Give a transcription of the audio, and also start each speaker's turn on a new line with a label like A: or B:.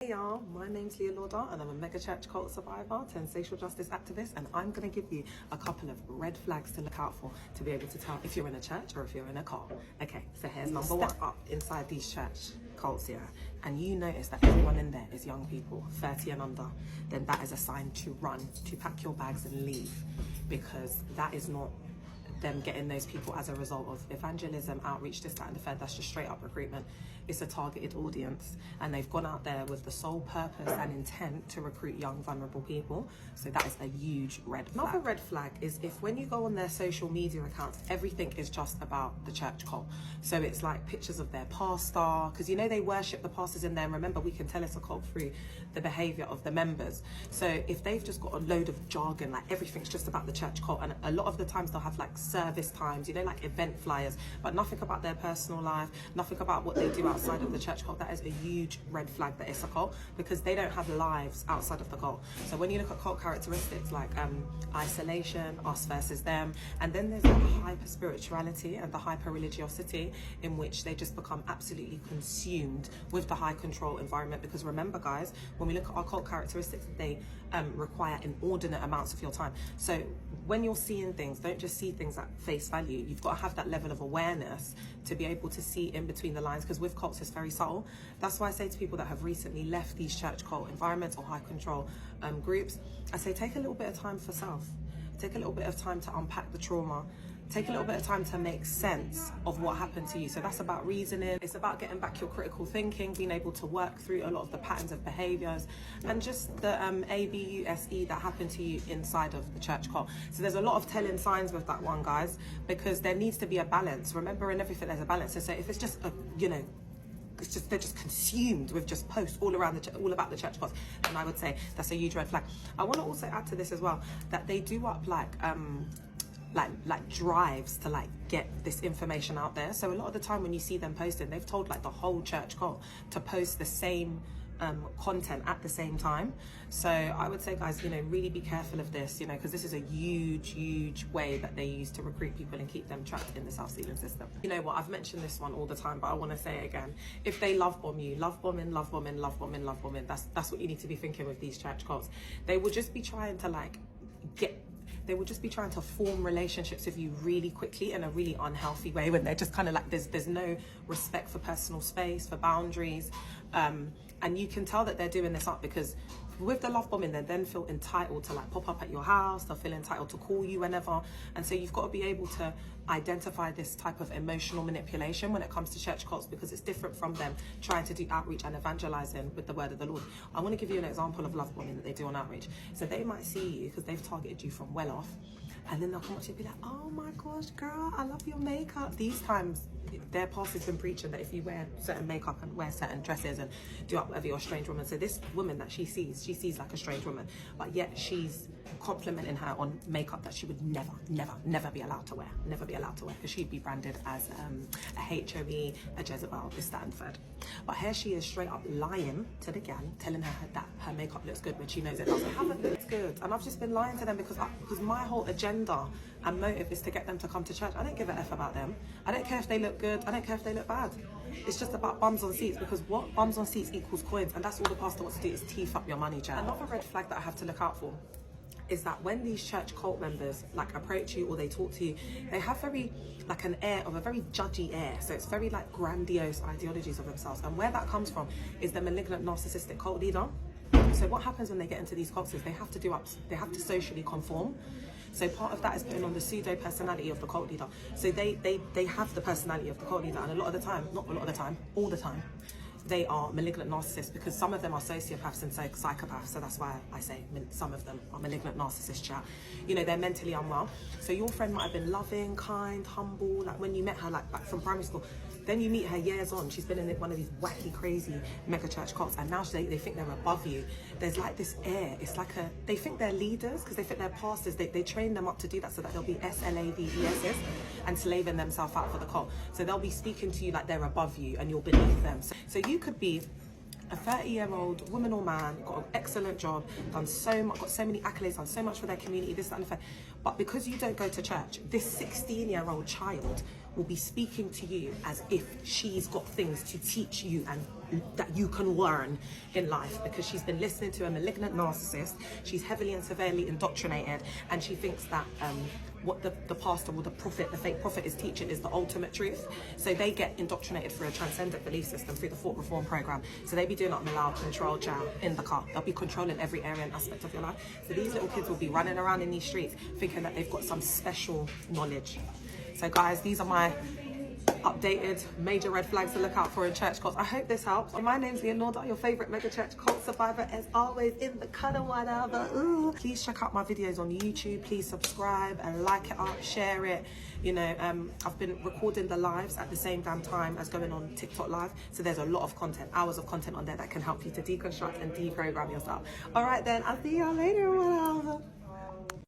A: Hey y'all, my name's Leah Lauder and I'm a mega church cult survivor turned social justice activist, and I'm going to give you a couple of red flags to look out for to be able to tell if you're in a church or if you're in a cult. Okay, so here's number one. Step up inside these church cults here and you notice that everyone in there is young people, 30 and under, then that is a sign to run, to pack your bags and leave, because that is not them getting those people as a result of evangelism, outreach, this, that and the third. That's just straight up recruitment. It's a targeted audience and they've gone out there with the sole purpose and intent to recruit young vulnerable people. So that is a huge red flag. Another red flag is if when you go on their social media accounts, everything is just about the church cult. So it's like pictures of their pastor, because you know they worship the pastors in there. And remember, we can tell it's a cult through the behavior of the members. So if they've just got a load of jargon, like everything's just about the church cult, and a lot of the times they'll have like service times, you know, like event flyers, but nothing about their personal life, nothing about what they do outside of the church cult. That is a huge red flag that it's a cult, because they don't have lives outside of the cult. So when you look at cult characteristics like isolation, us versus them, and then there's the hyper spirituality and the hyper religiosity in which they just become absolutely consumed with the high control environment. Because remember guys, when we look at our cult characteristics, they require inordinate amounts of your time. So when you're seeing things, don't just see things at face value. You've got to have that level of awareness to be able to see in between the lines, because with cults it's very subtle. That's why I say to people that have recently left these church cult environments or high control groups, I say take a little bit of time for self. Take a little bit of time to unpack the trauma. Take a little bit of time to make sense of what happened to you. So that's about reasoning. It's about getting back your critical thinking, being able to work through a lot of the patterns of behaviors and just the ABUSE that happened to you inside of the church cult. So there's a lot of telling signs with that one, guys, because there needs to be a balance. Remember, in everything there's a balance. So if it's just a, you know, it's just they're just consumed with just posts all around all about the church cults, and I would say that's a huge red flag. I want to also add to this as well that they do up like drives to like get this information out there. So a lot of the time when you see them posting, they've told like the whole church cult to post the same content at the same time. So I would say, guys, you know, really be careful of this, you know, because this is a huge way that they use to recruit people and keep them trapped in the South Zealand system. You know what, I've mentioned this one all the time, but I want to say it again. If they love bomb you, love bombing, that's what you need to be thinking with these church cults. They will just be trying to like they will just be trying to form relationships with you really quickly in a really unhealthy way, when they're just kind of like there's no respect for personal space, for boundaries, and you can tell that they're doing this up because with the love bombing, they then feel entitled to like pop up at your house. They'll feel entitled to call you whenever, and so you've got to be able to identify this type of emotional manipulation when it comes to church cults, because it's different from them trying to do outreach and evangelizing with the word of the Lord. I want to give you an example of love bombing that they do on outreach. So they might see you because they've targeted you from well off, and then they'll come up to you and be like, oh my gosh girl, I love your makeup. These times their pastor's been preaching that if you wear certain makeup and wear certain dresses and do up whatever, you're a strange woman. So this woman that she sees like a strange woman, but yet she's complimenting her on makeup that she would never be allowed to wear, because she'd be branded as a HOE, a Jezebel, this, that and third. But here she is straight up lying to the gang, telling her that her makeup looks good when she knows it doesn't. Haven't looked good, and I've just been lying to them because my whole agenda and motive is to get them to come to church. I don't give a F about them. I don't care if they look good, I don't care if they look bad. It's just about bums on seats, because what bums on seats equals coins, and that's all the pastor wants to do is teeth up your money jar. Another red flag that I have to look out for is that when these church cult members like approach you or they talk to you, they have very like an air of a very judgy air. So it's very like grandiose ideologies of themselves, and where that comes from is the malignant narcissistic cult leader. So what happens when they get into these cults is they have to socially conform. So part of that is putting on the pseudo personality of the cult leader. So they have the personality of the cult leader, and a lot of the time, not a lot of the time, all the time, they are malignant narcissists, because some of them are sociopaths and psychopaths. So that's why I say some of them are malignant narcissists, chat. You know, they're mentally unwell. So your friend might have been loving, kind, humble, like when you met her like back from primary school. Then you meet her years on, she's been in one of these wacky, crazy mega church cults, and now they think they're above you. There's like this air, it's like they think they're leaders because they think they're pastors. They train them up to do that so that they'll be SLAVESs and slaving themselves out for the cult. So they'll be speaking to you like they're above you and you're beneath them. So you could be a 30-year-old woman or man, got an excellent job, done so much, got so many accolades, done so much for their community, this, that, and the fact. But because you don't go to church, this 16-year-old child will be speaking to you as if she's got things to teach you and that you can learn in life, because she's been listening to a malignant narcissist. She's heavily and severely indoctrinated, and she thinks that what the pastor or the prophet, the fake prophet, is teaching is the ultimate truth. So they get indoctrinated through a transcendent belief system, through the Thought Reform program. So they be doing like Malal control chow in the car. They'll be controlling every area and aspect of your life. So these little kids will be running around in these streets thinking that they've got some special knowledge. So guys, these are my updated major red flags to look out for in church cults. I hope this helps. My name's Leonora, your favorite mega church cult survivor, as always, in the cut and whatever. Ooh. Please check out my videos on YouTube. Please subscribe and like it up, share it. You know, I've been recording the lives at the same damn time as going on TikTok live. So there's a lot of content, hours of content on there that can help you to deconstruct and deprogram yourself. All right then, I'll see y'all later. Whatever.